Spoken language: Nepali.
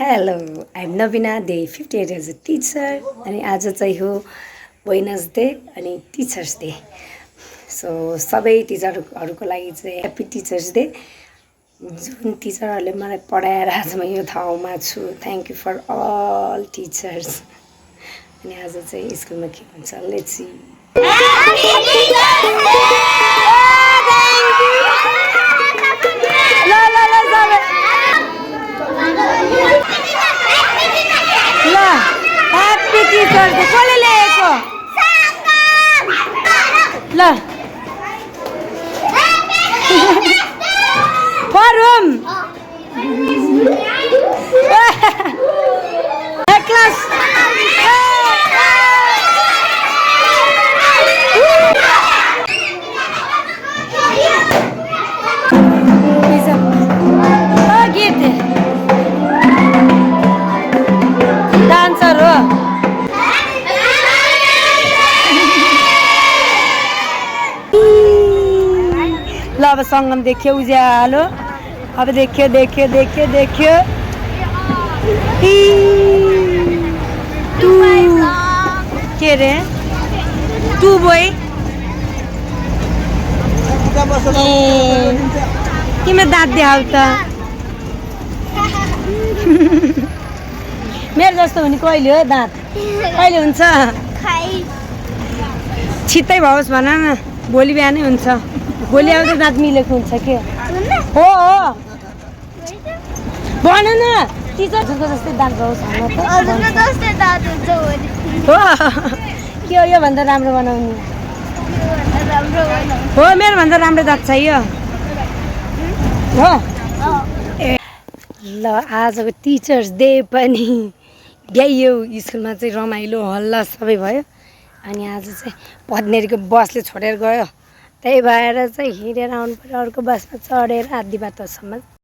Hello I am Navina De 58 age a teacher अनि आज चाहिँ हो वेडनेसडे अनि टिचर्स डे सो सबै टिचरहरूको लागि चाहिँ ह्याप्पी टिचर्स डे जुन टिचरहरूले मलाई पढाएर आज म यो ठाउँमा छु thank you for all teachers अनि आज चाहिँ स्कुलमा के भन्छ let's see Happy Teachers Day. Kole leko. La. Forum. Class. Dancer हो ल अब सङ्गम देख्यो उज्यालो अब देख्यो देख्यो देख्यो देख्यो के रे टु बोय तिम्रो दाँत देखाउ त मेरो जस्तो हुने कहिले हो दाँत कहिले हुन्छ छिट्टै भओस् भन न भोलि बिहानै हुन्छ भोलि आउँदा दाँत मिलेको हुन्छ के हो हो भन न टिचरको जस्तै दाँत भओस् भन त हो के हो योभन्दा राम्रो बनाउने हो मेरोभन्दा राम्रो दाँत चाहियो हो ल आजको टिचर्स डे पनि गइयो स्कुलमा चाहिँ रमाइलो हल्ला सबै भयो अनि आज चाहिँ पद्नेरीको बसले छोडेर गयो त्यही भएर चाहिँ हिँडेर आउनु पर्यो अर्को बसमा चढेर आधी बाटोसम्म